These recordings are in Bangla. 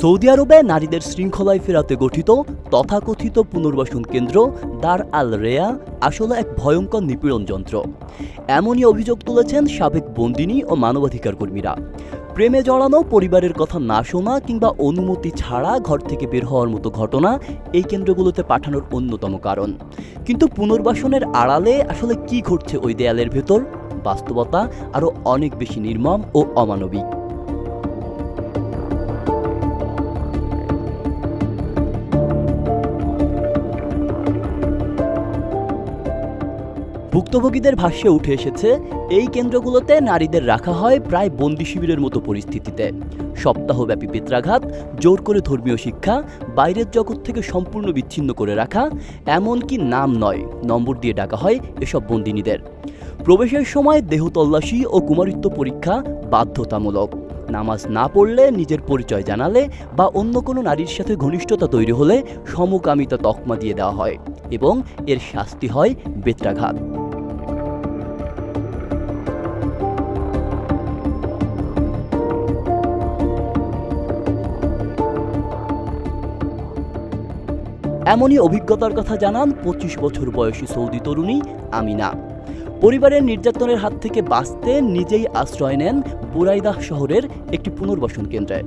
সৌদি আরবে নারীদের শৃঙ্খলায় ফেরাতে গঠিত তথাকথিত পুনর্বাসন কেন্দ্র দার আল রেয়া আসলে এক ভয়ঙ্কর নিপীড়ন যন্ত্র। এমনই অভিযোগ তুলেছেন সাবেক বন্দিনী ও মানবাধিকার কর্মীরা। প্রেমে জড়ানো, পরিবারের কথা না শোনা কিংবা অনুমতি ছাড়া ঘর থেকে বের হওয়ার মতো ঘটনা এই কেন্দ্রগুলোতে পাঠানোর অন্যতম কারণ। কিন্তু পুনর্বাসনের আড়ালে আসলে কি ঘটছে ওই দেয়ালের ভেতর? বাস্তবতা আরও অনেক বেশি নির্মম ও অমানবিক। ভুক্তভোগীদের ভাষ্যে উঠে এসেছে, এই কেন্দ্রগুলোতে নারীদের রাখা হয় প্রায় বন্দি শিবিরের মতো পরিস্থিতিতে। সপ্তাহব্যাপী বেত্রাঘাত, জোর করে ধর্মীয় শিক্ষা, বাইরের জগৎ থেকে সম্পূর্ণ বিচ্ছিন্ন করে রাখা, এমনকি নাম নয় নম্বর দিয়ে ডাকা হয় এসব বন্দিনীদের। প্রবেশের সময় দেহ তল্লাশি ও কুমারিত্ব পরীক্ষা বাধ্যতামূলক। নামাজ না পড়লে, নিজের পরিচয় জানালে বা অন্য কোনো নারীর সাথে ঘনিষ্ঠতা তৈরি হলে সমকামিতা তকমা দিয়ে দেওয়া হয় এবং এর শাস্তি হয় বেত্রাঘাত। এমনই অভিজ্ঞতার কথা জানান 25 বছর বয়সী সৌদি তরুণী আমিনা। পরিবারের নির্যাতনের হাত থেকে বাঁচতে নিজেই আশ্রয় নেন বুরাইদাহ শহরের একটি পুনর্বাসন কেন্দ্রে।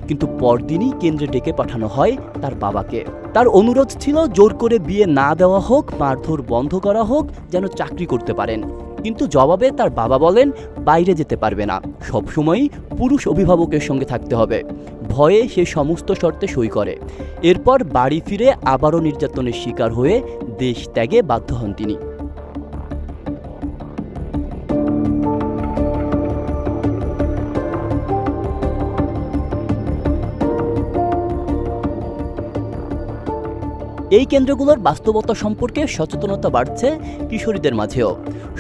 কিন্তু পরদিনই কেন্দ্রে ডেকে পাঠানো হয় তার বাবাকে। তার অনুরোধ ছিল জোর করে বিয়ে না দেওয়া হোক, মারধর বন্ধ করা হোক, যেন চাকরি করতে পারেন। কিন্তু জবাবে তার বাবা বলেন বাইরে যেতে পারবে না, সবসময়ই পুরুষ অভিভাবকের সঙ্গে থাকতে হবে। ভয়ে সে সমস্ত শর্তে সই করে। এরপর বাড়ি ফিরে আবারও নির্যাতনের শিকার হয়ে দেশ ত্যাগে বাধ্য হন তিনি। এই কেন্দ্রগুলোর বাস্তবতা সম্পর্কে সচেতনতা বাড়ছে কিশোরীদের মাঝেও।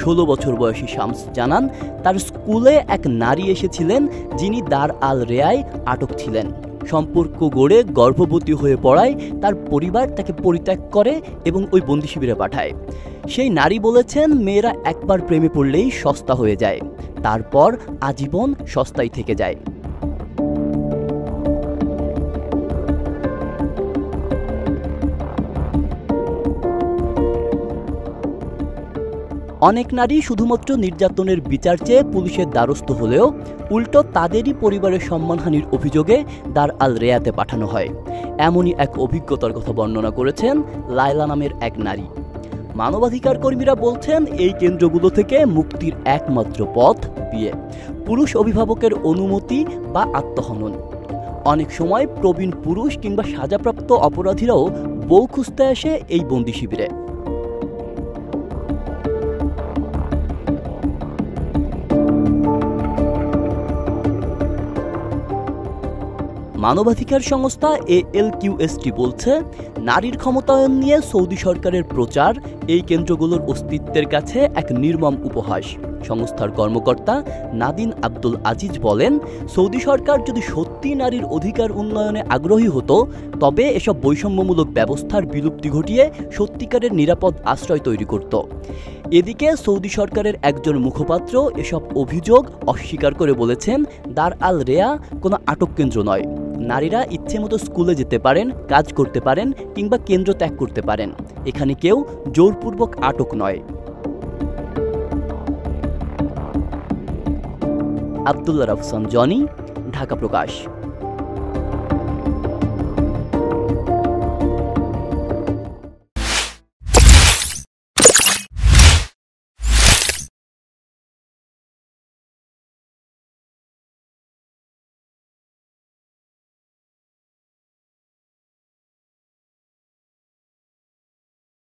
16 বছর বয়সী শামস জানান, তার স্কুলে এক নারী এসেছিলেন যিনি দার আল রেয়ায় আটক ছিলেন। সম্পর্ক গড়ে গর্ভবতী হয়ে পড়ায় তার পরিবার তাকে পরিত্যাগ করে এবং ওই বন্দি শিবিরে পাঠায়। সেই নারী বলেছেন, মেয়েরা একবার প্রেমে পড়লেই সস্তা হয়ে যায়, তারপর আজীবন সস্তাই থেকে যায়। অনেক নারী শুধুমাত্র নির্যাতনের বিচার চেয়ে পুলিশের দ্বারস্থ হলেও উল্টো তাদেরই পরিবারের সম্মানহানির অভিযোগে দার আল রেয়াতে পাঠানো হয়। এমনই এক অভিজ্ঞতার কথা বর্ণনা করেছেন লায়লা নামের এক নারী। মানবাধিকার কর্মীরা বলছেন, এই কেন্দ্রগুলো থেকে মুক্তির একমাত্র পথ বিয়ে, পুরুষ অভিভাবকের অনুমতি বা আত্মহনন। অনেক সময় প্রবীণ পুরুষ কিংবা সাজাপ্রাপ্ত অপরাধীরাও বউ খুঁজতে আসে এই বন্দি শিবিরে। মানবাধিকার সংস্থা ALQST বলছে, নারীর ক্ষমতায়ন নিয়ে সৌদি সরকারের প্রচার এই কেন্দ্রগুলোর অস্তিত্বের কাছে এক নির্মম উপহাস। সংস্থার কর্মকর্তা নাদিন আব্দুল আজিজ বলেন, সৌদি সরকার যদি সত্যি নারীর অধিকার উন্নয়নে আগ্রহী হতো তবে এসব বৈষম্যমূলক ব্যবস্থার বিলুপ্তি ঘটিয়ে সত্যিকারের নিরাপদ আশ্রয় তৈরি করত। এদিকে সৌদি সরকারের একজন মুখপাত্র এসব অভিযোগ অস্বীকার করে বলেছেন, দার আল রেয়া কোনো আটক কেন্দ্র নয়। নারীরা ইচ্ছেমতো স্কুলে যেতে পারেন, কাজ করতে পারেন কিংবা কেন্দ্র ত্যাগ করতে পারেন। এখানে কেউ জোরপূর্বক আটক নয়। আব্দুল্লাহ রাফসান জনি, ঢাকা প্রকাশ।